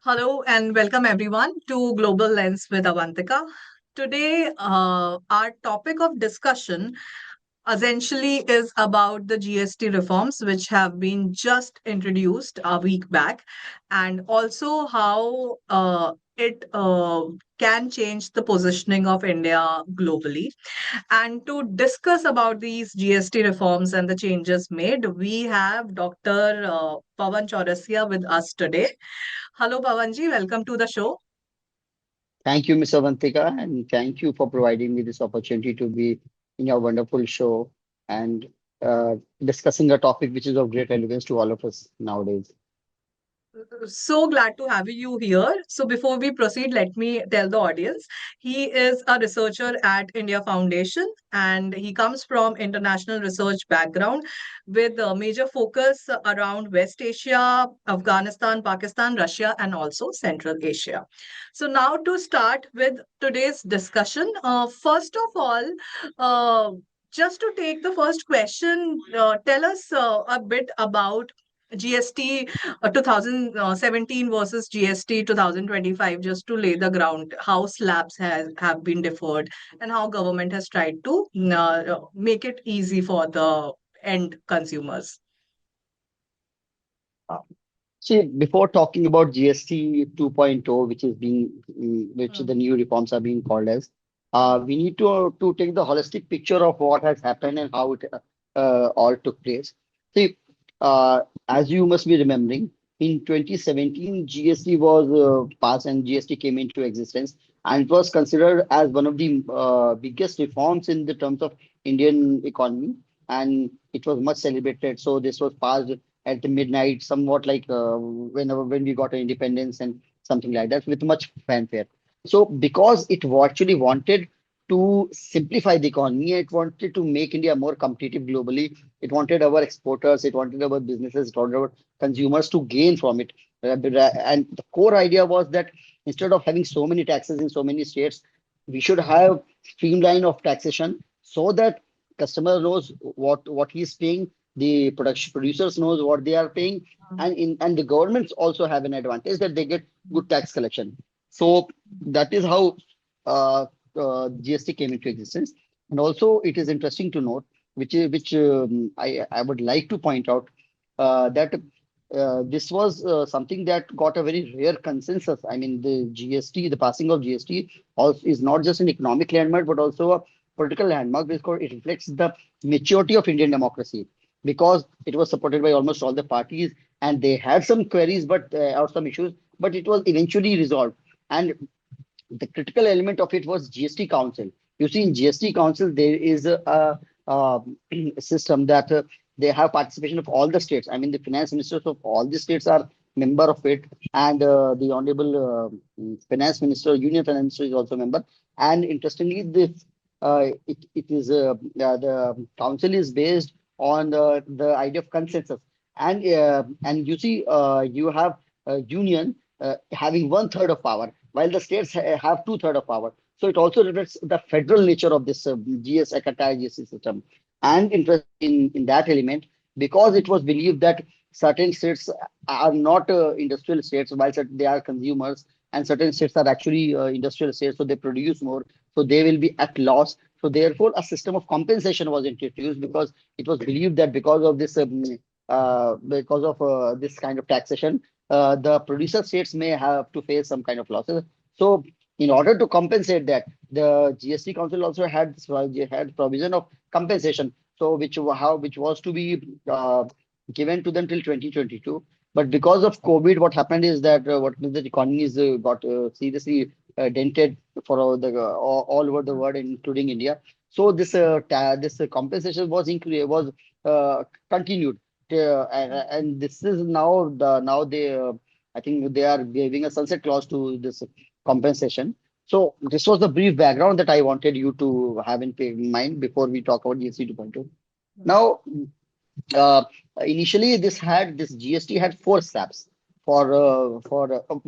Hello and welcome everyone to Global Lens with Avantika. Today, our topic of discussion essentially is about the GST reforms, which have been just introduced a week back, and also how it can change the positioning of India globally. And to discuss about these GST reforms and the changes made, we have Dr. Pavan Chaurasia with us today. Hello, Pavanji. Welcome to the show. Thank you, Ms. Avantika, and thank you for providing me this opportunity to be in your wonderful show and discussing a topic which is of great relevance to all of us nowadays. So glad to have you here. So before we proceed, let me tell the audience. He is a researcher at India Foundation and he comes from international research background with a major focus around West Asia, Afghanistan, Pakistan, Russia, and also Central Asia. So now to start with today's discussion, first of all, uh, just to take the first question, tell us a bit about GST 2017 versus GST 2025, just to lay the ground, how slabs have been deferred and how government has tried to make it easy for the end consumers. Uh, See, before talking about GST 2.0, which is which Mm, the new reforms are being called as, we need to take the holistic picture of what has happened and how it all took place. See, as you must be remembering, in 2017, GST was passed and GST came into existence, and it was considered as one of the biggest reforms in the terms of Indian economy, and it was much celebrated. So this was passed at the midnight, somewhat like when we got our independence and something like that, with much fanfare. So because it actually wanted to simplify the economy, it wanted to make India more competitive globally. It wanted our exporters, it wanted our businesses, it wanted our consumers to gain from it. And the core idea was that instead of having so many taxes in so many states, we should have streamline of taxation so that customer knows what he's paying, the production producers knows what they are paying, and the governments also have an advantage that they get good tax collection. So that is how GST came into existence. And also it is interesting to note, which I would like to point out, that this was something that got a very rare consensus. I mean, the GST, the passing of GST also is not just an economic landmark, but also a political landmark because it reflects the maturity of Indian democracy, because it was supported by almost all the parties and they had some queries but or some issues, but it was eventually resolved. And the critical element of it was GST Council. You see, in GST Council, there is a system that they have participation of all the states. I mean, the finance ministers of all the states are member of it, and the honorable finance minister, union finance minister, is also member. And interestingly, it is the council is based on the idea of consensus. And you see, you have a union having one third of power, while the states have two-thirds of power. So it also reflects the federal nature of this entire GST system. And in that element, because it was believed that certain states are not industrial states, while they are consumers, and certain states are actually industrial states, so they produce more, so they will be at loss. So therefore, a system of compensation was introduced because it was believed that because of this kind of taxation, the producer states may have to face some kind of losses. So, in order to compensate that, the GST Council also had provision of compensation. So, which was to be given to them till 2022. But because of COVID, what happened is that what the economy is got seriously dented for all over the world, including India. So this compensation was continued, and this is now they I think they are giving a sunset clause to this compensation. So this was the brief background that I wanted you to have in mind before we talk about GST 2.2. Now, uh, initially this GST had four steps for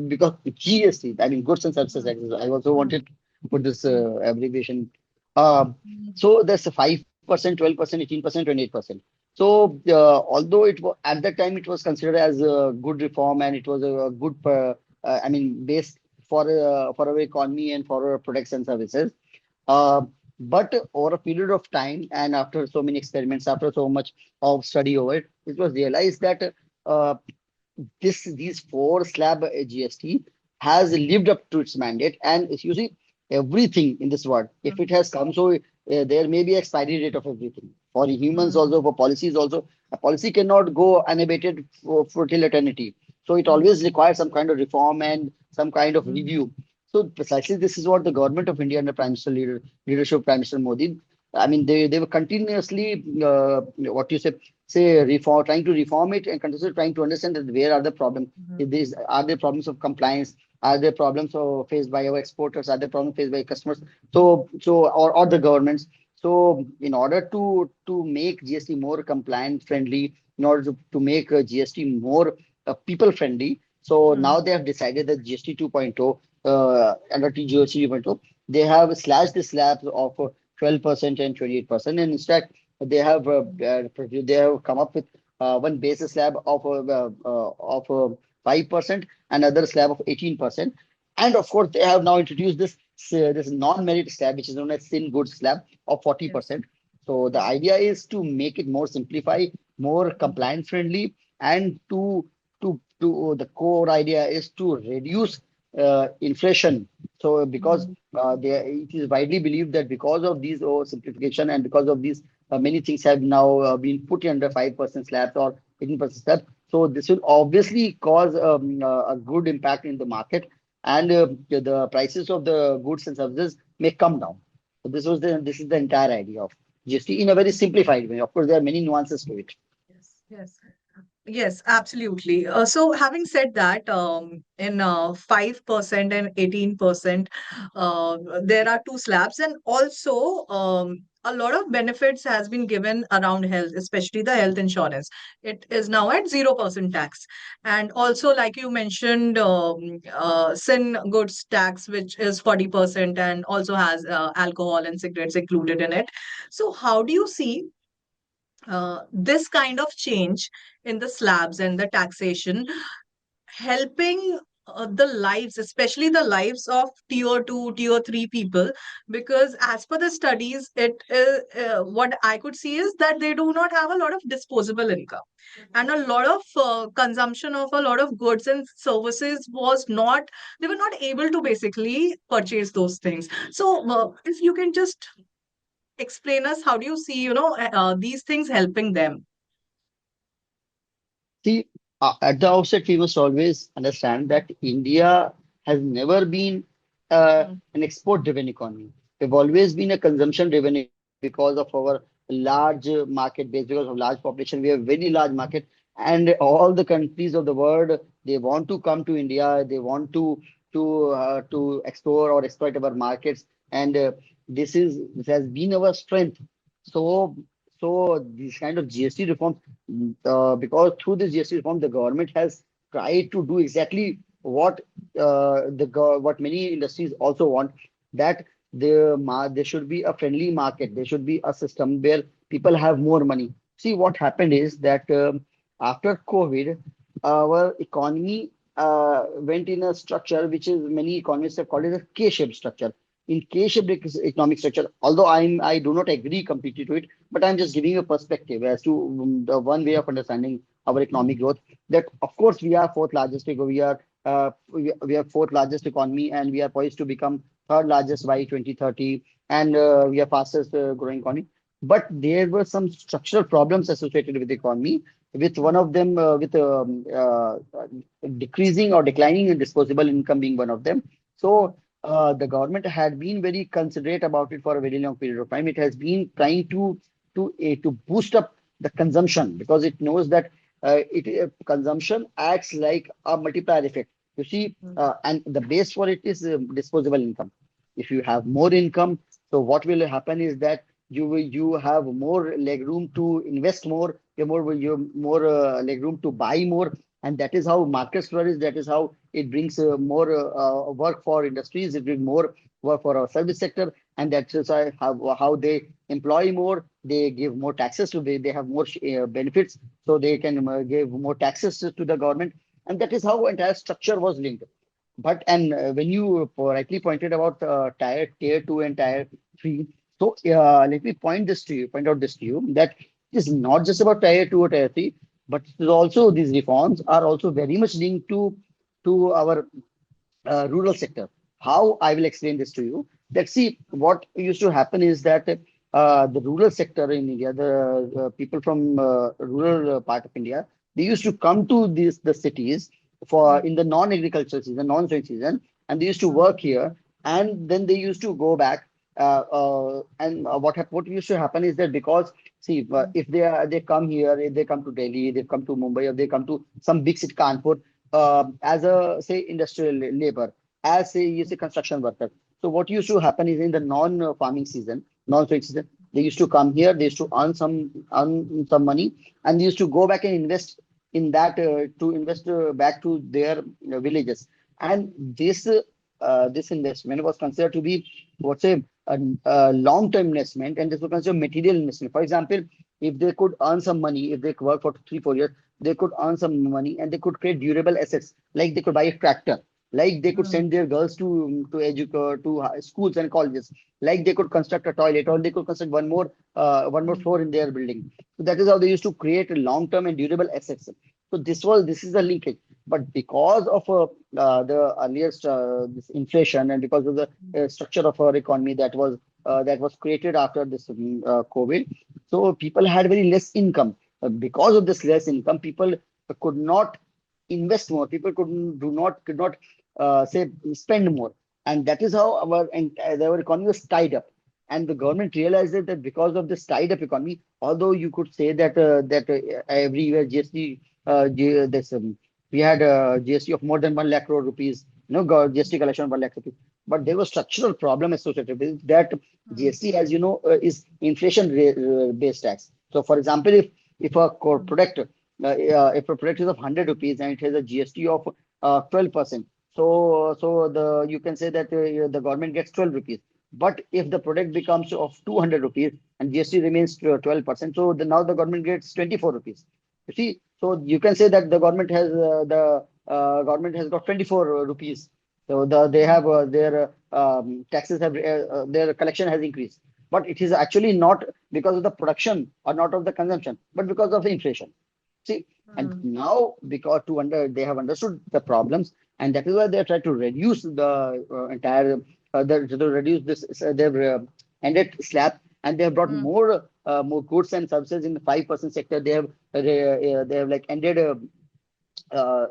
because GST, I mean goods and services taxes. I also wanted to put this abbreviation. Uh, so there's a 5%, 12%, 18%, 28%. So although at that time it was considered as a good reform and it was a good I mean, base for our economy and for our products and services. But over a period of time, and after so many experiments, after so much of study over it, it was realized that uh, these four slab GST has lived up to its mandate. And if you see everything in this world, if it has come, so there may be expiry date of everything. For humans also, for policies also, a policy cannot go unabated for till eternity. So it always requires some kind of reform and some kind of review. So precisely this is what the government of India under leadership of Prime Minister Modi, I mean, they were continuously what you say reform, trying to reform it and continuously trying to understand that where are the problems. If these are there problems of compliance? Are there problems faced by our exporters? Are there problems faced by customers? Or the governments. So in order to make GST more compliant friendly, in order to make GST more people friendly, so now they have decided that GST 2.0 under GST 2.0, they have slashed the slabs of 12% and 28%, and instead they have come up with one base slab of 5%, another slab of 18%, and of course they have now introduced this non-merit slab, which is known as thin goods slab of 40%. So the idea is to make it more simplified, more compliant friendly, and to the core idea is to reduce inflation. So because it is widely believed that because of these simplification and because of these many things have now been put under 5% slabs or 18% slabs. So this will obviously cause a good impact in the market, and the prices of the goods and services may come down. So this is the entire idea of GST in a very simplified way. Of course, there are many nuances to it. Yes, yes. Yes, absolutely. So, having said that, in 5% and 18%, there are two slabs, and also a lot of benefits has been given around health, especially the health insurance. It is now at 0% tax, and also, like you mentioned, sin goods tax, which is 40%, and also has alcohol and cigarettes included in it. So, how do you see this kind of change in the slabs and the taxation helping the lives, especially the lives of tier 2, tier 3 people? Because as per the studies, what I could see is that they do not have a lot of disposable income, and a lot of consumption of a lot of goods and services was not, they were not able to basically purchase those things. So if you can just explain us, how do you see, these things helping them? See, at the outset, we must always understand that India has never been Mm, an export-driven economy. We've always been a consumption-driven economy because of our large market base, because of large population. We have very large market, and all the countries of the world, they want to come to India. They want to explore or exploit our markets, and this has been our strength. So so these kind of GST reforms, because through this GST reform, the government has tried to do exactly what what many industries also want, that there should be a friendly market. There should be a system where people have more money. See, what happened is that after COVID, our economy went in a structure which is many economists have called it a K-shaped structure. In K-shaped economic structure, although I do not agree completely to it, but I'm just giving you a perspective as to the one way of understanding our economic growth. That of course we are fourth largest. We are fourth largest economy, and we are poised to become third largest by 2030, and we are fastest growing economy. But there were some structural problems associated with the economy. With one of them, with decreasing or declining in disposable income being one of them. So the government had been very considerate about it for a very long period of time. It has been trying to boost up the consumption because it knows that consumption acts like a multiplier effect. You see, and the base for it is disposable income. If you have more income, so what will happen is that you have more leg room to invest more. You have more leg room to buy more, and that is how markets flourish. That is how it brings more work for industries. It brings more work for our service sector, and that's just how they employ more. They give more taxes to they have more benefits, so they can give more taxes to the government, and that is how entire structure was linked. But and when you rightly pointed about tier two and tier three, so let me point out this to you that it is not just about tier two or tier three, but it is also these reforms are also very much linked to our rural sector. How I will explain this to you. That see, what used to happen is that the rural sector in India, the people from rural part of India, they used to come to these the cities for Mm, in the non-agricultural season, non-sowing season, and they used to mm, work here, and then they used to go back. What used to happen is that because see mm, if they come here, if they come to Delhi, they come to Mumbai, or they come to some big city, Kanpur, as a say industrial labor, as say you say construction worker. So what used to happen is in the non-farming season, non-sowing season, they used to come here, they used to earn some money, and they used to go back and invest in that to invest back to their villages. And this investment was considered to be what's a long-term investment, and this was considered material investment. For example, if they could earn some money, if they work for 3 4 years, they could earn some money and they could create durable assets, like they could buy a tractor, like they could mm, send their girls to educate to schools and colleges, like they could construct a toilet, or they could construct one more mm, floor in their building. So that is how they used to create long-term and durable assets. So this is a linkage. But because of the earliest this inflation, and because of the structure of our economy that was created after this COVID, so people had very less income. Because of this less income, people could not invest more. People could not say spend more, and that is how our economy was tied up. And the government realized that because of this tied up economy, although you could say that every year GST, this we had a GST of more than 1 lakh crore rupees, GST collection of 1 lakh rupees, but there was structural problem associated with that. mm, GST, as you know, is inflation based tax. So, for example, if a mm, product if a product is of 100 rupees and it has a GST of 12%, so the you can say that the government gets 12 rupees. But if the product becomes of 200 rupees and GST remains to 12%, so now the government gets 24 rupees. You see, so you can say that the government has got 24 rupees. So they mm, have their taxes have their collection has increased, but it is actually not because of the production or not of the consumption, but because of the inflation. See, and mm, now because they have understood the problems, and that is why they try to reduce the entire to reduce this. They've ended slab, and they have brought mm, more goods and services in the 5% sector. They have like ended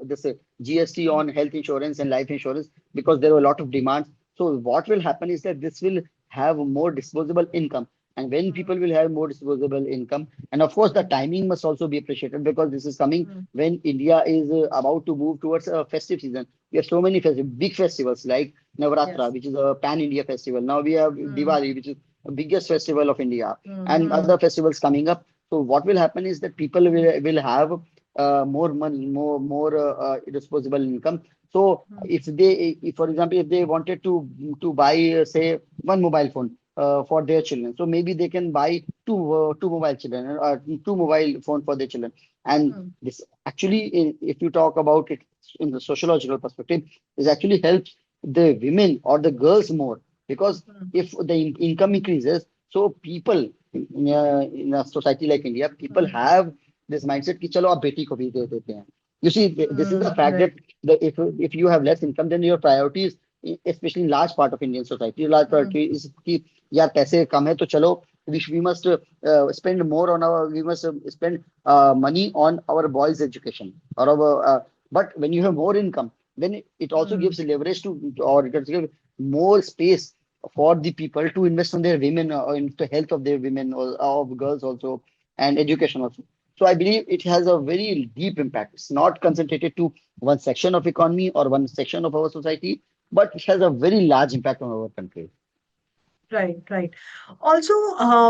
this GST mm, on health insurance and life insurance because there were a lot of demands. So what will happen is that this will have more disposable income. And when mm, people will have more disposable income, and of course the mm, timing must also be appreciated because this is coming mm. when India is about to move towards a festive season. We have so many big festivals like Navratra, Yes. which is a pan-India festival. Now we have Mm, Diwali, which is the biggest festival of India, mm, and mm, other festivals coming up. So what will happen is that people mm, will have more money, more disposable income. So mm, if for example, if they wanted to buy, say, one mobile phone for their children, so maybe they can buy two mobile children, two mobile phone for their children. And mm, this actually, if you talk about it in the sociological perspective, this actually helps the women or the girls more because mm, if the income increases, so people in a society like India, people mm, have this mindset कि चलो आप बेटी को भी दे देते हैं. You see, this is the mm, fact that right. if you have less income, then your priorities, especially in large part of Indian society, large Mm, priority is कि यार पैसे कम है तो चलो we must spend more on our we must spend money on our boys' education or but when you have more income, then it also mm, gives leverage or it gives more space for the people to invest on their women or in the health of their women or of girls also and education also. So I believe it has a very deep impact. It's not concentrated to one section of economy or one section of our society, but it has a very large impact on our country. right, right. Also,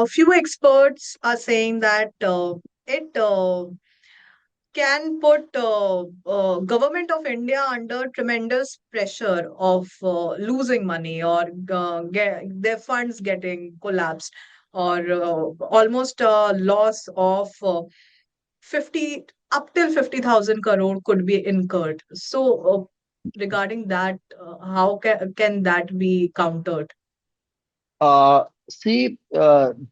few experts are saying that it can put government of India under tremendous pressure of losing money or their funds getting collapsed or almost a loss of 50 up till 50,000 crore could be incurred. So, regarding that, how can that be countered? See,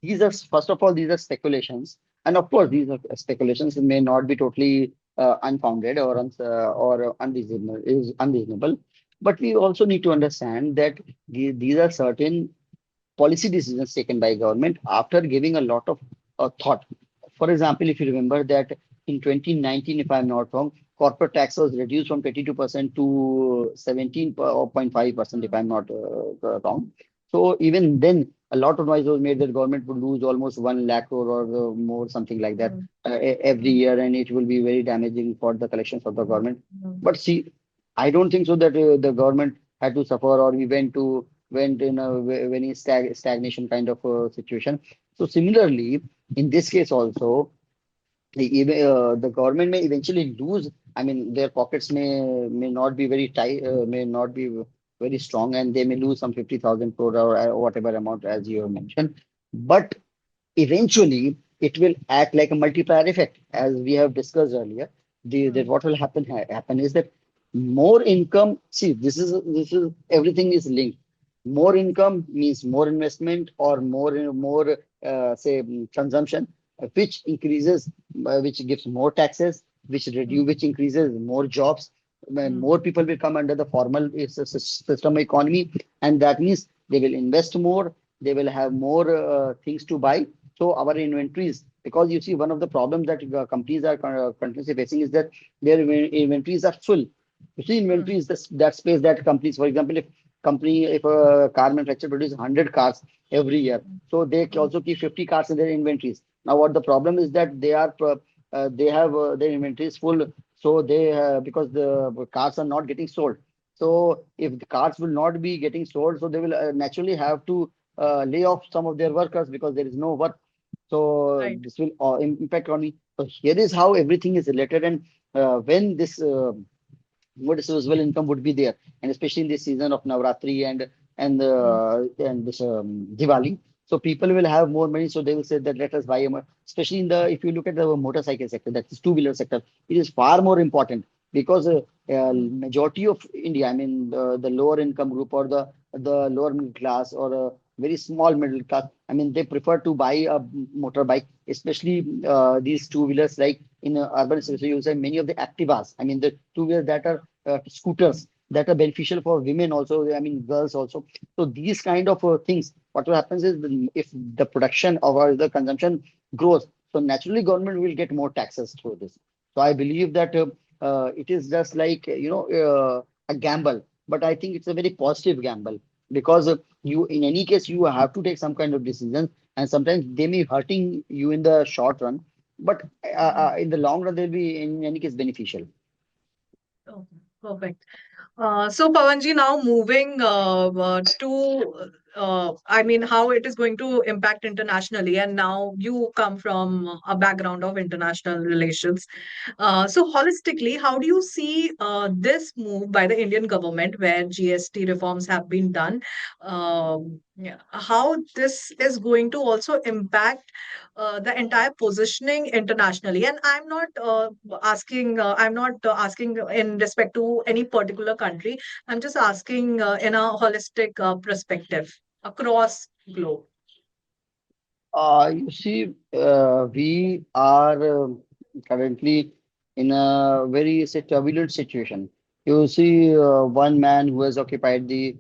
these are first of all these are speculations, and of course Mm, these are speculations may not be totally unfounded or unreasonable is unreasonable, but we also need to understand that these are certain policy decisions taken by government after giving a lot of thought. For example, if you remember that in 2019, if I'm not wrong, corporate tax was reduced from 22% to 17.5%, if mm, I'm not wrong. So even then, a lot of noise was made that government would lose almost 1 lakh crore or more, something like that, mm, every mm, year, and it will be very damaging for the collections of the mm, government. mm, But see, I don't think so that the government had to suffer or we went in a very stagnation kind of situation. So similarly, in this case also, the government may eventually lose. I mean, their pockets may not be very tight, may not be very strong, and they may lose some 50,000 crore or whatever amount as you have mentioned. But eventually, it will act like a multiplier effect, as we have discussed earlier. That mm, what will happen is that more income. See, this is everything is linked. More income means more investment or more say consumption, which increases, which gives more taxes, mm, which increases more jobs. When mm, more people will come under the formal system economy, and that means they will invest more. They will have more things to buy. So our inventories, because you see, one of the problems that companies are continuously facing is that their inventories are full. You see, mm, inventory is that space that companies, for example, if a car manufacturer produces 100 cars every year, mm, so they mm, also keep 50 cars in their inventories. Now, what the problem is that they have their inventories full, so they because the cars are not getting sold. So if the cars will not be getting sold, so they will naturally have to lay off some of their workers because there is no work. So right. this will impact on me. So here is how everything is related, and when this more disposable income would be there, and especially in this season of Navratri Mm, and this Diwali. So people will have more money, so they will say that let us buy a especially in the if you look at the motorcycle sector, that is two-wheeler sector, it is far more important because mm, majority of India, I mean the lower income group or the lower middle class or a very small middle class, I mean they prefer to buy a motorbike, especially these two-wheelers like in urban mm, cities. So you say many of the Activas, I mean the two-wheelers that are scooters that are beneficial for women also, I mean girls also. So these kind of things, what will happen is if the production or the consumption grows, so naturally government will get more taxes through this. So I believe that it is just like a gamble, but I think it's a very positive gamble because you in any case you have to take some kind of decisions, and sometimes they may hurting you in the short run, but mm. in the long run they'll be in any case beneficial. Okay, perfect. So, Pavanji, now moving to, I mean, how it is going to impact internationally. And now you come from a background of international relations. So, holistically, how do you see this move by the Indian government, where GST reforms have been done? Yeah, how this is going to also impact the entire positioning internationally? And I'm not asking in respect to any particular country. I'm just asking in a holistic perspective across globe. You see, we are currently in a very say, turbulent situation. You see, one man who has occupied the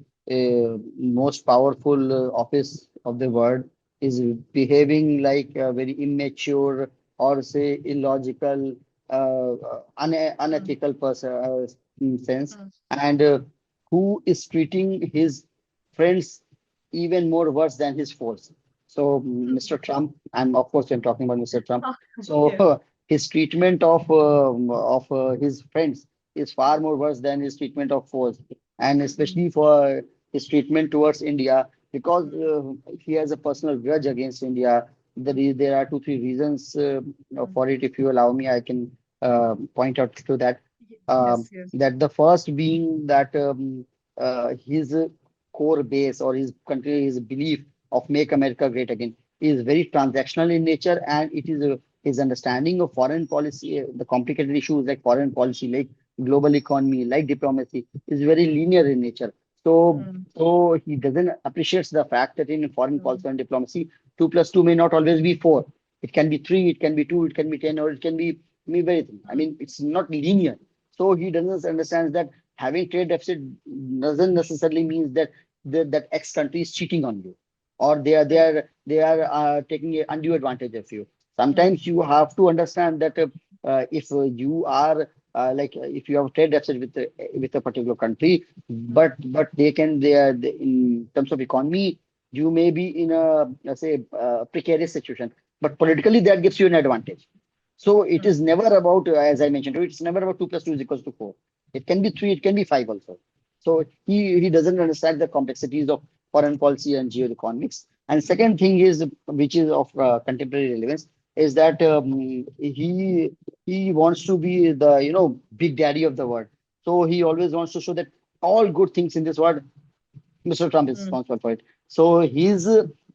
most powerful office of the world is behaving like a very immature or say illogical, Mm, unethical person in sense, mm. and who is treating his friends even more worse than his foes. So Mr. Trump, I'm talking about Mr. Trump. Ah, So yes. his treatment of his friends is far more worse than his treatment of foes, and Mm, especially for his treatment towards India, because mm, he has a personal grudge against India. There are two, three reasons mm. for it. If you allow me, I can point out to that. Yes, yes. That the first being that his core base or his country, his belief of Make America Great Again is very transactional in nature, and it is his understanding of foreign policy, the complicated issues like foreign policy, like global economy, like diplomacy, is very linear in nature. So, mm, so he doesn't appreciates the fact that in foreign mm, policy and diplomacy, 2 plus 2 may not always be 4. It can be 3, it can be 2, it can be 10, or it can be everything. I mm, mean, it's not linear. So he doesn't understand that having trade deficit doesn't necessarily means that that X country is cheating on you, or they are taking undue advantage of you. mm, Sometimes you have to understand that if you are if you have trade deficit with a particular country, mm, but they are in terms of economy, you may be in a, let's say, precarious situation, but politically that gives you an advantage. So it mm, is never about, as I mentioned, it's never about 2 plus 2 is equals to 4. It can be 3, it can be 5 also. So he doesn't understand the complexities of foreign policy and geoeconomics. And second thing is, which is of contemporary relevance, is that he wants to be the big daddy of the world. So he always wants to show that all good things in this world, Mr. Trump is mm, responsible for it. So his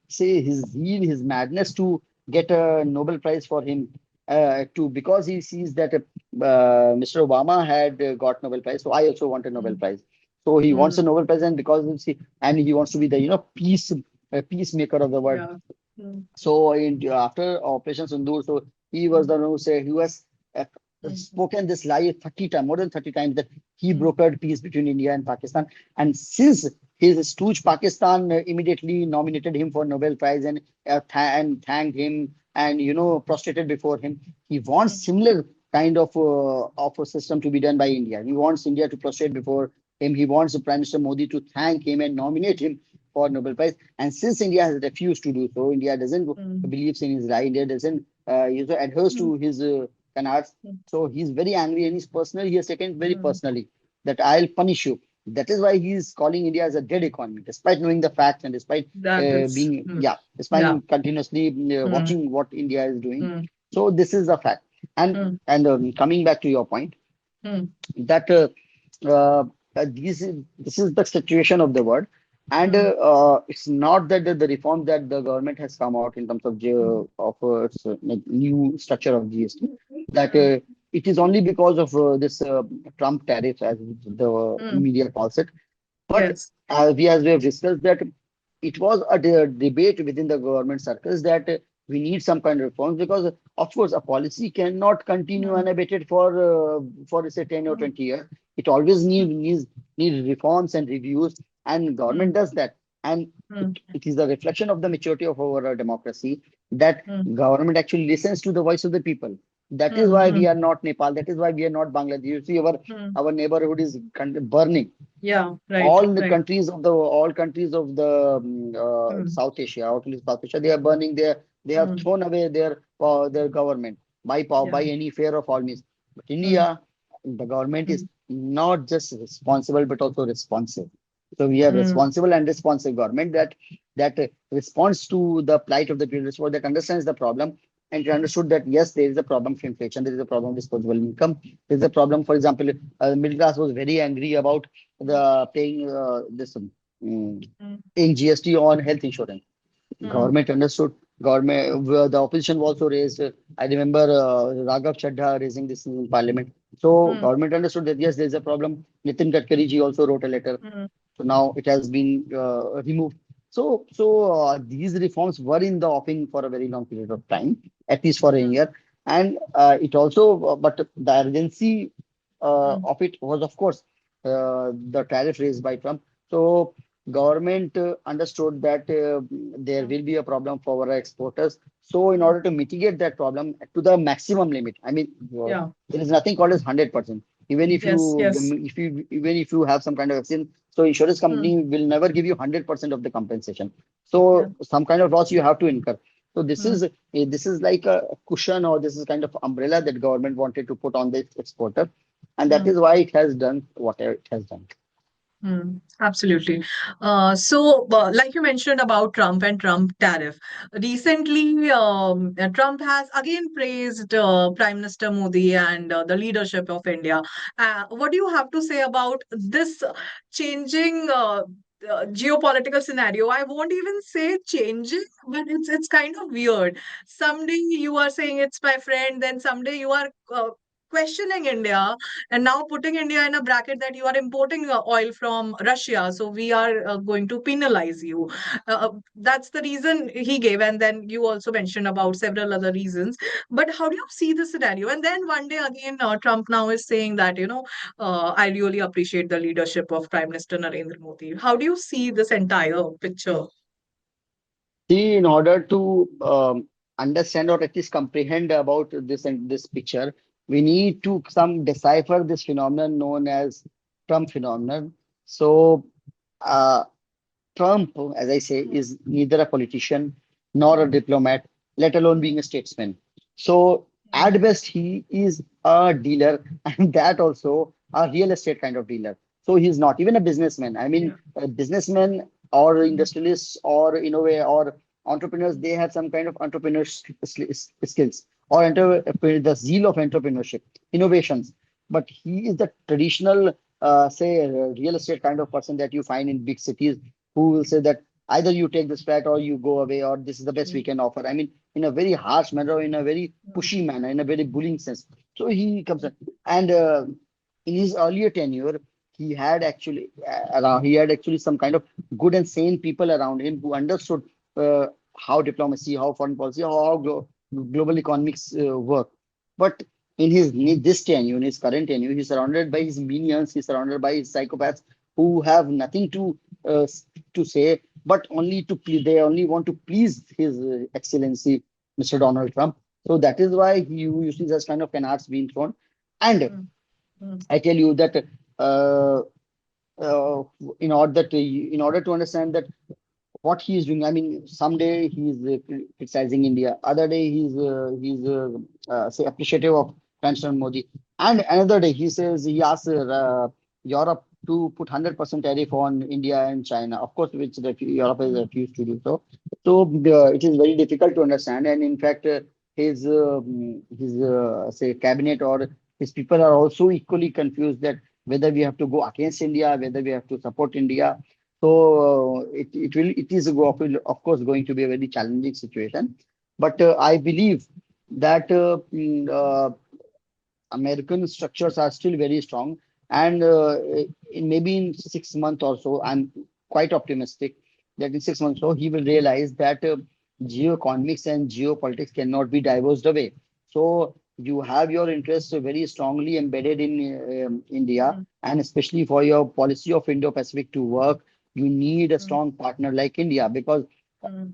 say his zeal, his madness to get a Nobel Prize for him, to because he sees that Mr. Obama had got Nobel Prize, so I also want a Nobel mm, Prize. So he wants a mm, Nobel Prize, and because and he wants to be the peacemaker of the world. yeah. Mm, So after Operation Sindoor, so he was mm, the one who said he was uh, mm, spoken this lie 30 times, more than 30 times, that he mm, brokered peace between India and Pakistan. And since his stooge Pakistan immediately nominated him for Nobel Prize and thanked him and prostrated before him, he wants mm, similar kind of a system to be done by India. He wants India to prostrate before him. He wants the Prime Minister Modi to thank him and nominate him for Nobel Prize. And since India has refused to do so, India doesn't mm, believes in his right. India doesn't adheres mm, to his canards. mm, So he's very angry and he's personally he has taken it very mm, personally that I'll punish you. That is why he's calling India as a dead economy, despite knowing the facts and despite that is, being mm, yeah. despite continuously Mm, watching what India is doing. mm, So this is the fact. And mm, coming back to your point, mm, that uh, this is the situation of the world, and mm, it's not that the reform that the government has come out in terms of mm, its like new structure of GST, that mm, it is only because of this Trump tariff, as the mm, media calls it. But yes. as we have discussed that it was a debate within the government circles that we need some kind of reforms, because of course a policy cannot continue Mm, unabated for say 10 or mm, 20 years. It always mm, needs reforms and reviews, and government mm, does that. And mm, it is the reflection of the maturity of our democracy that mm, government actually listens to the voice of the people. That is mm, why we mm, are not Nepal. That is why we are not Bangladesh. You see, mm. our neighborhood is burning. Yeah, right, right. All countries of the Mm, South Asia, outlet South Asia, they are burning they have mm, thrown away their government by power, by yeah. any fear of all means. But Mm, India, the government is mm, not just responsible but also responsive. So we have mm, responsible and responsive government that responds to the plight of the people, that understands the problem and it understood that yes, there is a problem of inflation, there is a problem of disposable income, there is a problem. For example, middle class was very angry about the paying this mm, paying GST on health insurance. mm, Government understood. Government, the opposition also raised. I remember Raghav Chadha raising this in Parliament. So mm, government understood that yes, there is a problem. Nitin Gadkari ji also wrote a letter. mm, So now it has been removed. So these reforms were in the offing for a very long period of time, at least for a mm, year, and it also, but the urgency mm, of it was, of course, the tariff raised by Trump. So government understood that there mm, will be a problem for our exporters. So in mm. order to mitigate that problem to the maximum limit, I mean, Yeah. there is nothing called as 100%. Even Yes, yes. if you have some kind of accident, so insurance Mm, company will never give you 100% of the compensation. yeah. So some kind of loss you have to incur. So Mm, this is like a cushion, or this is kind of umbrella that government wanted to put on the exporter, and that mm. is why it has done whatever it has done. Absolutely. Like you mentioned about Trump and Trump tariff, recently Trump has again praised Prime Minister Modi and the leadership of India. What do you have to say about this changing geopolitical scenario? I won't even say changing, but it's kind of weird. Someday you are saying it's my friend, then someday you are questioning India and now putting India in a bracket that you are importing oil from Russia, so we are going to penalize you. That's the reason he gave, and then you also mentioned about several other reasons. But how do you see the scenario? And then one day again, Trump now is saying that, I really appreciate the leadership of Prime Minister Narendra Modi. How do you see this entire picture? See, in order to understand or at least comprehend about this and this picture, we need to some decipher this phenomenon known as Trump phenomenon. So, uh, Trump, as I say, is neither a politician nor a diplomat, let alone being a statesman. So, at best, he is a dealer, and that also a real estate kind of dealer. So, he's not even a businessman. I mean, Yeah. a businessman or industrialists or or entrepreneurs, they have some kind of skills or the zeal of entrepreneurship, innovations. But he is the traditional, say, real estate kind of person that you find in big cities who will say that either you take this flat or you go away, or this is the best we can offer. I mean, in a very harsh manner, or in a very pushy manner, in a very bullying sense. So he comes in, and in his earlier tenure, he had actually some kind of good and sane people around him who understood uh, how diplomacy, how foreign policy, how global economics work. But in this tenure, in his current tenure, he's surrounded by his minions, he's surrounded by his psychopaths who have nothing uh, to say, but only to they only want to please His Excellency, Mr. Donald Trump. So that is why you see such kind of canards being thrown. And Mm, mm, I tell you that uh, uh, in order to understand that what he is doing. I mean, someday he's criticizing India, other day he's say appreciative of Prime Minister Modi, and another day he asks Europe to put 100% tariff on India and China. Of course, which Europe has mm, refused to do so. So it is very difficult to understand, and in fact, his say cabinet or his people are also equally confused that whether we have to go against India, whether we have to support India. So it is of course going to be a very challenging situation, but I believe that American structures are still very strong, and maybe in 6 months or so, I'm quite optimistic that in 6 months or so he will realize that geoeconomics and geopolitics cannot be divorced away. So you have your interests very strongly embedded in India, mm, and especially for your policy of Indo-Pacific to work, you need a mm, strong partner like India because mm,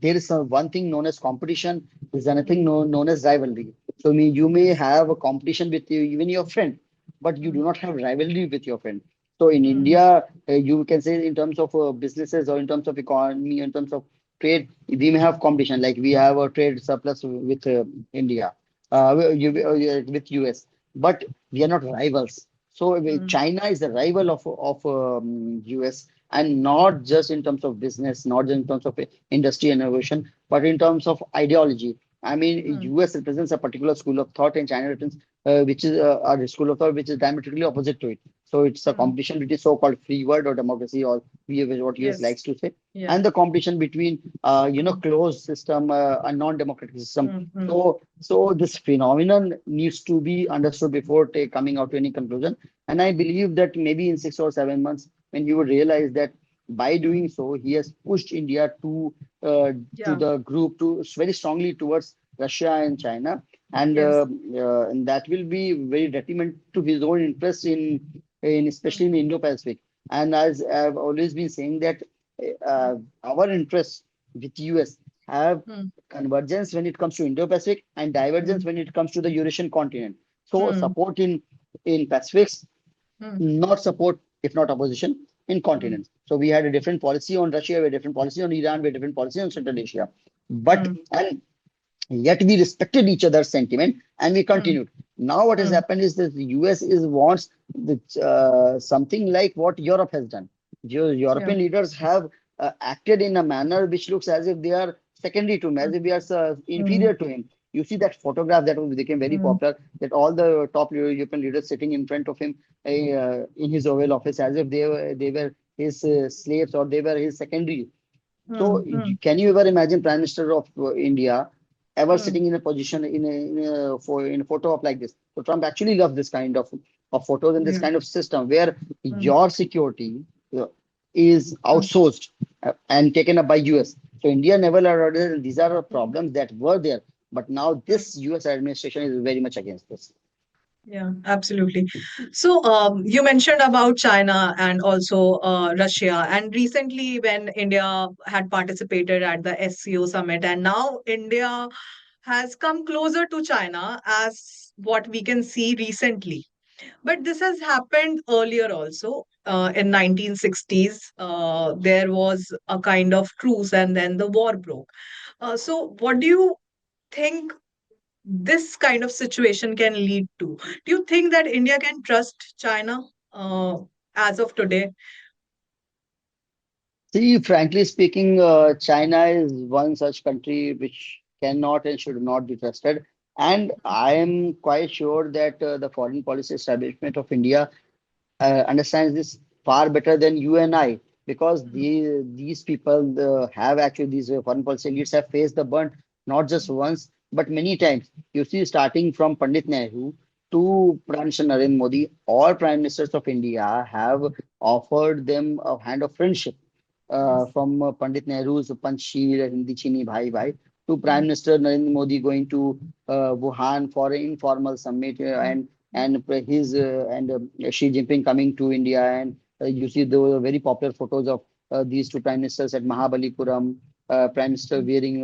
there is one thing known as competition, there's another mm. known as rivalry. So you may Yes. have a competition with even your friend, but you do Mm, not have rivalry with your friend. So in mm, India, you can say in terms of businesses or in terms of economy, in terms of trade, we may have competition. Like we have a trade surplus with India, with US, but we are not rivals. So mm, China is a rival of US, and not just in terms of business, not just in terms of industry and innovation, but in terms of ideology. I mean, mm, US represents a particular school of thought, and China represents which is a school of thought which is diametrically opposite to it. So it's a mm. competition between so-called free world or democracy, or what US Yes. likes to say, Yeah. and the competition between Mm, closed system, a non-democratic system. mm, mm, So this phenomenon needs to be understood before coming out to any conclusion. And I believe that maybe in 6 or 7 months, when you would realize that by mm. doing so, he has pushed India uh, to Yeah. the group to very strongly towards Russia and China, Yes. and that will be very detriment to his own interest in Mm, especially in Indo-Pacific. And as I've always been saying that mm, our interests with US have mm, convergence when it comes to Indo-Pacific and divergence mm, when it comes to the Eurasian continent. So mm, support in Pacifics, mm, not support, if not opposition, in mm, continents. So we had a different policy on Russia, we had a different policy on Iran, we had a different policy on Central Asia. But mm, and yet we respected each other's sentiment and we mm, continued. Now what has mm. happened is that the US is wants something like what Europe has done. Yeah. European leaders have acted in a manner which looks as if they are secondary to him, as Mm, if we are mm, inferior to him. You see that photograph that became very mm, popular, that all the top European leaders sitting in front of him in his Oval Office, as if they were his slaves or they were his secondary. So mm, mm, can you ever imagine Prime Minister of India? ever mm, sitting in a position in a photo of like this. So Trump actually loves this kind of photos and this yeah, kind of system where mm, your security is mm, outsourced and taken up by US. So India never allowed. These are problems that were there, but now mm. this US administration is very much against this. Yeah, absolutely. So, you mentioned about China and also Russia, and recently when India had participated at the SCO summit, and now India has come closer to China as what we can see recently. But this has happened earlier also. In 1960s, there was a kind of truce, and then the war broke. So, what do you think this kind of situation can lead to? Do you think that India can trust China as of today? See, frankly speaking, China is one such country which cannot and should not be trusted. And I am quite sure that the foreign policy establishment of India understands this far better than you and I, because these people have actually these foreign policy elites have faced the burnt not just once but many times. You see, starting from Pandit Nehru to Prime Minister Narendra Modi, all prime ministers of India have offered them a hand of friendship. Yes. From Pandit Nehru's Panchshir, Hindi Chini Bhai Bhai, to Prime Mm, Minister Narendra Modi going to Wuhan for an informal summit, mm, mm, and his and Xi Jinping coming to India, and you see the very popular photos of these two prime ministers at Mahabalipuram, prime minister mm, wearing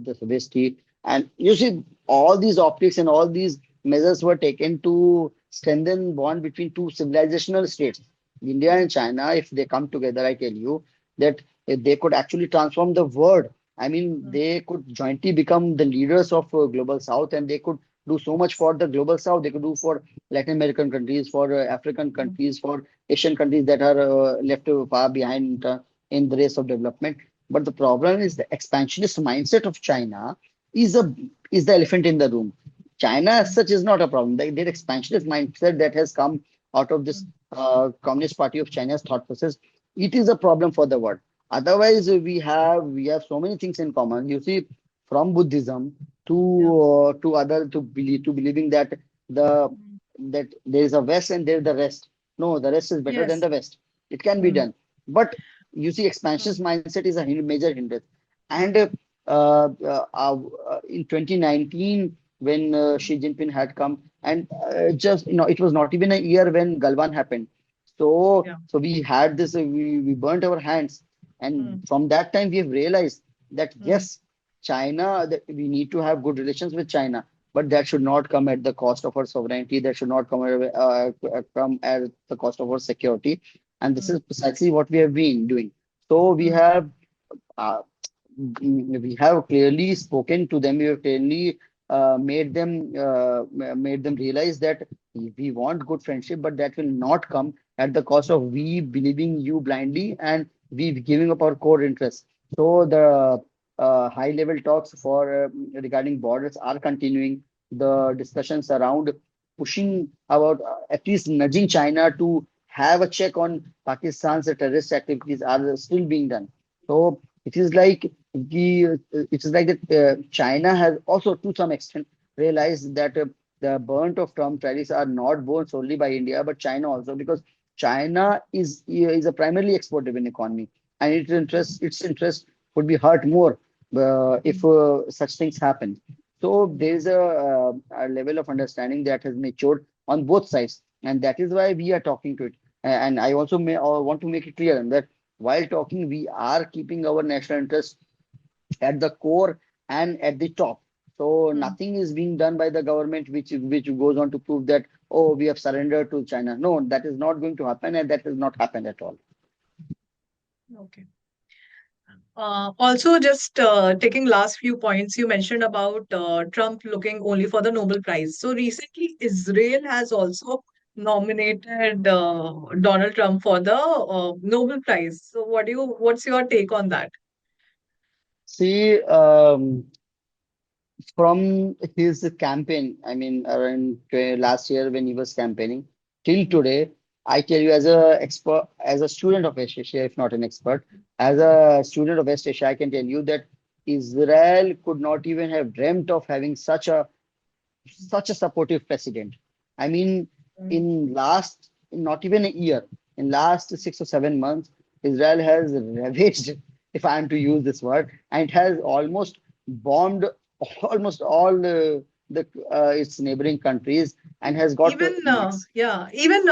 the vesti, and you see all these optics and all these measures were taken to strengthen bond between two civilizational states, India mm, and China. If they come together, I tell you that they could actually transform the world. I mean, mm, they could jointly become the leaders of global South, and they could do so much for the global South. They could do for Latin American countries, for African mm, countries, for Asian countries that are left far behind in the race of development. But the problem is the expansionist mindset of China is a is the elephant in the room. China as mm, such is not a problem. Their expansionist mindset that has come out of this mm, Communist Party of China's thought process, it is a problem for the world. Otherwise, we have so many things in common. You see, from Buddhism yeah, to other to believing that the mm, that there is a West and there is the rest. No, the rest is better than yes, the West. It can be mm, done, but you see, mm, expansionist mindset is a major hindrance. And mm, in 2019, when mm, Xi Jinping had come, and just it was not even a year when Galwan happened. So yeah, we had this, we burnt our hands, and mm, from that time we have realized that mm, yes, China, that we need to have good relations with China, but that should not come at the cost of our sovereignty. That should not come at the cost of our security. And this mm, is precisely what we have been doing. So mm, uh, we have clearly spoken to them. We have clearly made them realize that we want good friendship, but that will not come at the cost of we believing you blindly and we giving up our core interests. So the high level talks for regarding borders are continuing. The discussions around pushing about at least nudging China to have a check on Pakistan's terrorist activities are still being done. So it is like that China has also to some extent realized that the burnt of Trump tariffs are not borne solely by India but China also, because China is a primarily export driven economy, and its interest would be hurt more if mm, such things happen. So there yeah, is a level of understanding that has matured on both sides, and that is why we are talking to it. And I also want to make it clear that while talking, we are keeping our national interest at the core and at the top. So mm, nothing is being done by the government which goes on to prove that, oh, we have surrendered to China. No, that is not going to happen, and that has not happened at all. okay. Also, just taking last few points, you mentioned about Trump looking only for the Nobel Prize. So recently, Israel has also nominated Donald Trump for the Nobel Prize. So what's your take on that? See, from his campaign, I mean, around last year when he was campaigning till Mm, today, I tell you, as a expert, as a student of West Asia, if not an expert, as a student of West Asia, I can tell you that Israel could not even have dreamt of having such a supportive president. I mean, mm, in last not even a year, in last 6 or 7 months, Israel has ravaged, if I am to use this word, and it has almost bombed almost all the its neighboring countries and has got even yeah, even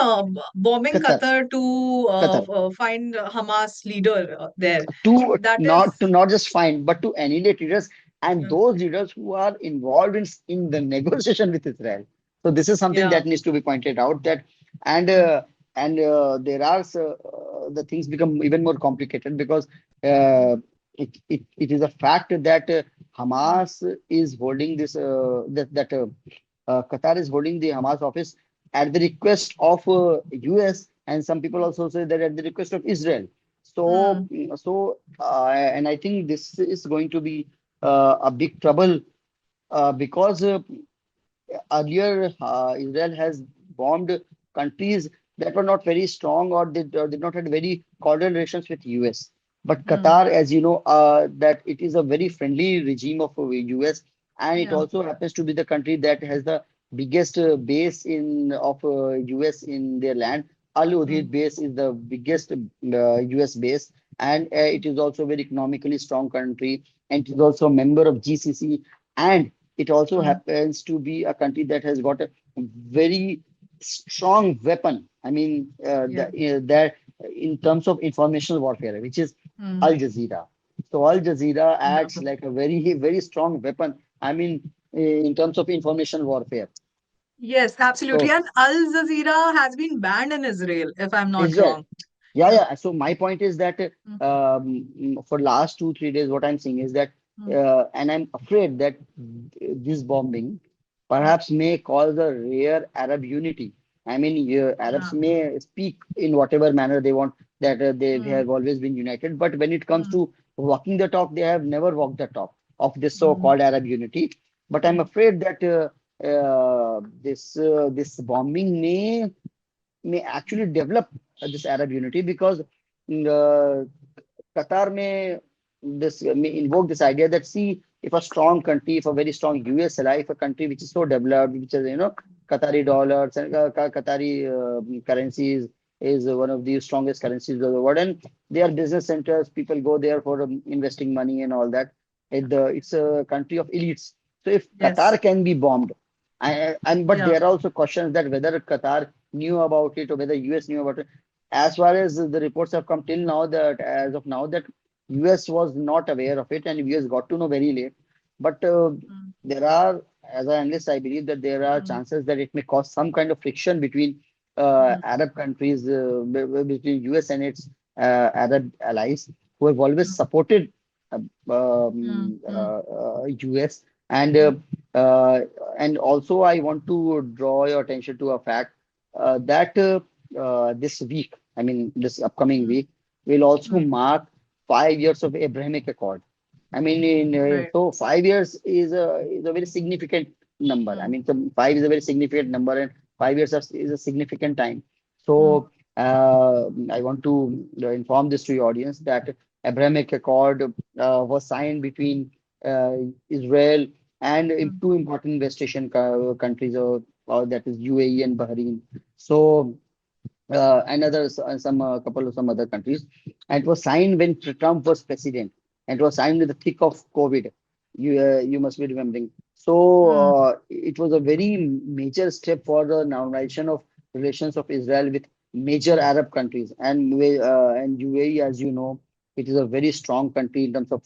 bombing Qatar, Qatar to Qatar. find Hamas leader there. To That not to is, not just find but to annihilate leaders and mm, those leaders who are involved in the negotiation with Israel. So this is something yeah, that needs to be pointed out that and mm, there are the things become even more complicated because mm, it is a fact that mm, Hamas is holding this Qatar is holding the Hamas office at the request of US, and some people also say that at the request of Israel. So, mm, and I think this is going to be a big trouble because earlier Israel has bombed countries that were not very strong or did not have very cordial relations with US. But mm, Qatar, as you know, that it is a very friendly regime of US, and it yeah, also happens to be the country that has the biggest base in of US in their land. Al mm, Udeid base is the biggest US base, and it is also a very economically strong country, and it is also a member of GCC, and it also mm, happens to be a country that has got a very strong weapon. I mean, yeah, that in terms of informational warfare, which is mm, Al Jazeera. So Al Jazeera yeah. acts like a very, very strong weapon. I mean, in terms of information warfare. Yes, absolutely. So And Al Jazeera has been banned in Israel, if I'm not Israel. wrong. Yeah, Yeah. yeah. So my point is that Mm, for last 2 3 days, what I'm seeing is that, mm, and I'm afraid that this bombing mm, perhaps may cause a rare Arab unity. I mean, Arabs yeah. may speak in whatever manner they want that they Mm, have always been united, but when it comes mm, to walking the talk, they have never walked the talk of this mm, so-called Arab unity. But I'm mm, afraid that this bombing may actually develop this Arab unity because uh, Qatar may invoke this idea that see if a strong country, if a very strong US ally, if a country which is so developed, which is Qatari dollars and Qatari currencies is one of the strongest currencies of the world, and they are business centers. People go there for investing money and all that. It's a country of elites. So if yes. Qatar can be bombed, but Yeah. there are also questions that whether Qatar knew about it or whether US knew about it. As far as the reports have come till now, that as of now that US was not aware of it and US got to know very late. But Mm, there are, as an analyst, I believe that there are mm, chances that it may cause some kind of friction between mm, Arab countries, between US and its Arab allies who have always mm, supported mm, mm, US. And mm, also, I want to draw your attention to a fact that this week, I mean, this upcoming mm, week, will also mm, mark 5 years of Abrahamic Accord. I mean, right. so 5 years is a very significant number. I Mm, mean, so five is a very significant number, and 5 years is a significant time. mm, So I want to inform this to your audience that Abrahamic Accord was signed between uh, Israel and mm, two important West Asian countries, that is UAE and Bahrain. So and others, some couple of some other countries. And it was signed when Trump was president, and it was signed in the thick of COVID. You must be remembering. So mm, it was a very major step for the normalization of relations of Israel with major Arab countries, and UAE, as you know, it is a very strong country in terms of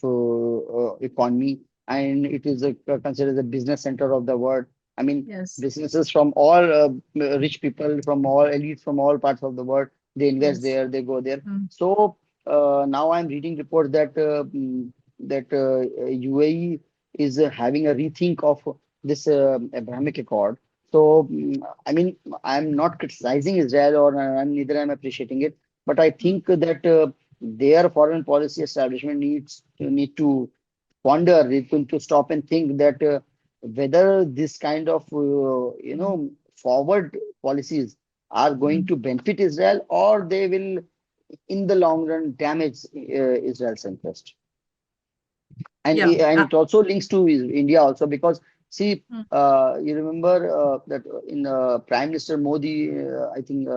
economy, and it is considered the business center of the world. I mean, yes. businesses from all rich people from all elites from all parts of the world, they invest Yes. there, they go there. Mm, So now I'm reading reports that UAE is having a rethink of this Abrahamic Accord. So I mean, I'm not criticizing Israel, or neither am appreciating it, but I mm, think that their foreign policy establishment need to ponder, to stop and think that whether this kind of mm. forward policies are going Mm. to benefit Israel, or they will in the long run damage Israel's interest. Yeah. and it also links to India also because see, Mm, you remember that in Prime Minister Modi, I think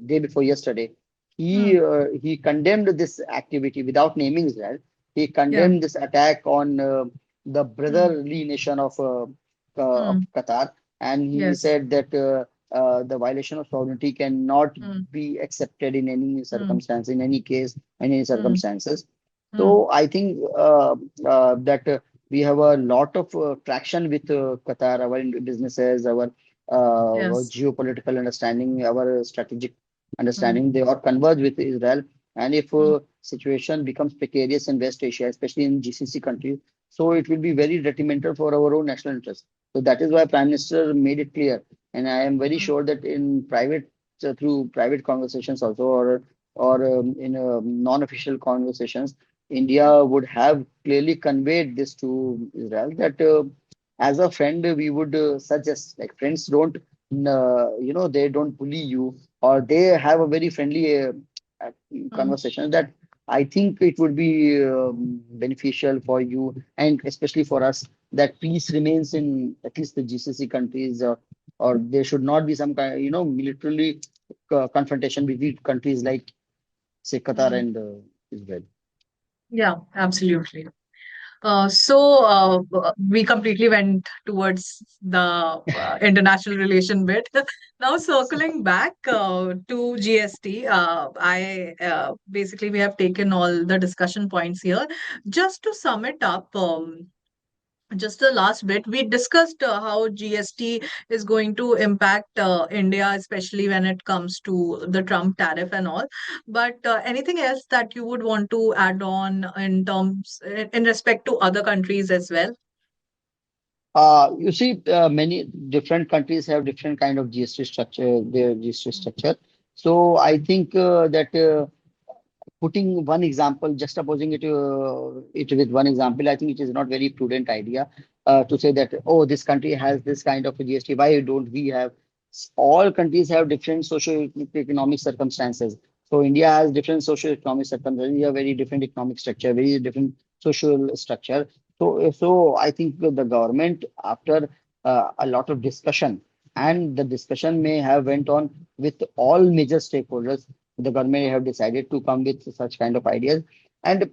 day before yesterday, mm, he condemned this activity without naming Israel. He yeah. condemned this attack on the Mm, brotherly nation of mm, Qatar, and he yes. said that the violation of sovereignty cannot Mm, be accepted in any mm, circumstance, in any case, in any mm, circumstances. mm, So I think that we have a lot of traction with Qatar, our businesses, our yes. geopolitical understanding, our strategic Mm, understanding. They are converge with Israel. And if mm, situation becomes precarious in West Asia, especially in GCC countries, so it will be very detrimental for our own national interest. So that is why Prime Minister made it clear. And I am very mm, sure that in private, through private conversations also, or in non-official conversations, India would have clearly conveyed this to Israel that as a friend we would suggest, like friends don't they don't bully you, or they have a very friendly uh, mm, conversation, that I think it would be beneficial for you and especially for us, that peace remains in at least the GCC countries, or there should not be some kind, militarily confrontation between countries like say Qatar mm. and Israel. Yeah, absolutely. So we completely went towards the international relation bit. Now, circling back to GST, I basically we have taken all the discussion points here. Just to sum it up, just the last bit, we discussed how GST is going to impact India, especially when it comes to the Trump tariff and all. But anything else that you would want to add on in terms, in respect to other countries as well? You see, many different countries have different kind of GST structure, their GST structure. So I think that putting one example, just opposing it with one example, I think it is not very prudent idea to say that, oh, this country has this kind of a GST. Why don't we have? All countries have different socio-economic circumstances. So India has different socio-economic circumstances. We have very different economic structure, very different social structure. So I think the government, after a lot of discussion, and the discussion may have went on with all major stakeholders, the government have decided to come with such kind of ideas. And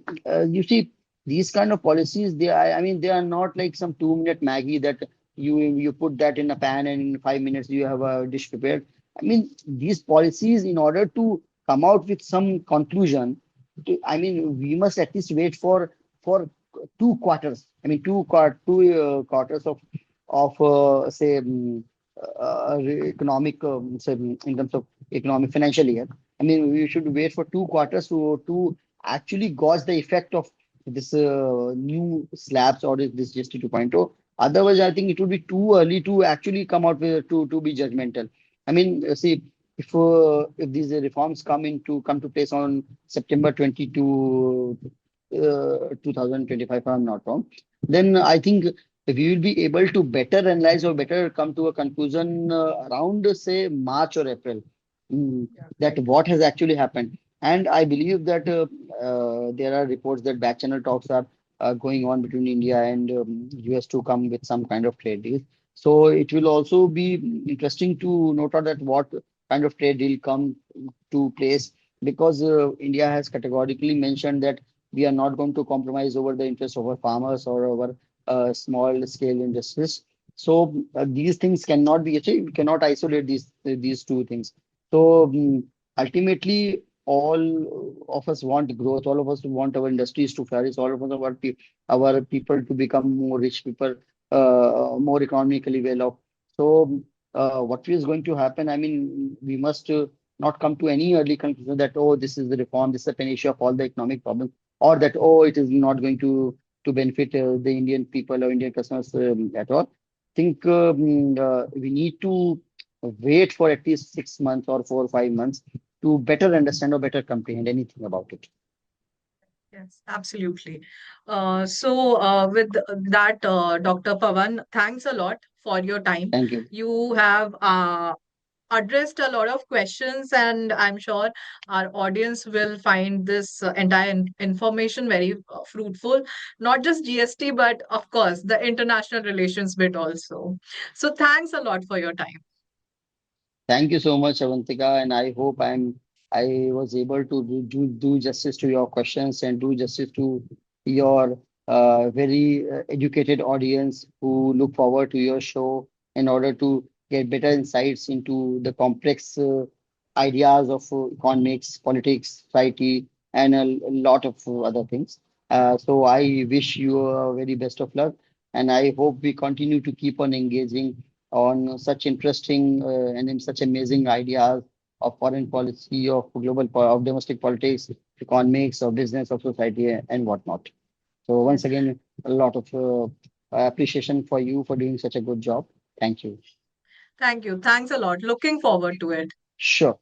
you see, these kind of policies, I mean, they are not like some 2-minute Maggie that you put that in a pan and in 5 minutes you have a dish prepared. I mean, these policies, in order to come out with some conclusion, I mean, we must at least wait for 2 quarters. I mean, two quarters of say economic say in terms of economic financial year. I mean, we should wait for 2 quarters to actually gauge the effect of this new slabs or this GST 2.0. Otherwise, I think it would be too early to actually come out with to be judgmental. I mean, see, if these reforms come to place on September 22, 2025, if I'm not wrong, then I think we will be able to better analyze or better come to a conclusion around, say, March or April, mm, Yeah, that right. what has actually happened. And I believe that there are reports that back channel talks are going on between India and US to come with some kind of trade deal. So it will also be interesting to note out that what kind of trade deal come to place, because India has categorically mentioned that we are not going to compromise over the interests of our farmers or our small scale industries. So these things cannot be achieved. We cannot isolate these two things. So ultimately, all of us want growth. All of us want our industries to flourish. All of us want our people to become more rich people, more economically well off. So what is going to happen? I mean, we must not come to any early conclusion that, oh, this is the reform, this is the panacea of all the economic problems, or that, oh, it is not going to benefit the Indian people or Indian customers at all. Think we need to wait for at least 6 months or 4 or 5 months to better understand or better comprehend anything about it. Yes, absolutely. With that, Dr. Pavan, thanks a lot for your time. Thank you. You have addressed a lot of questions, and I'm sure our audience will find this entire information very fruitful. Not just GST, but of course, the international relations bit also. So, thanks a lot for your time. Thank you so much, Avantika, and I hope I was able to do justice to your questions and do justice to your very educated audience who look forward to your show in order to get better insights into the complex ideas of economics, politics, society, and a lot of other things. So I wish you a very best of luck, and I hope we continue to keep on engaging on such interesting and in such amazing ideas of foreign policy, of of domestic politics, economics, of business, of society, and whatnot. So once Yes. again, a lot of appreciation for you for doing such a good job. Thank you. Thank you. Thanks a lot. Looking forward to it. Sure.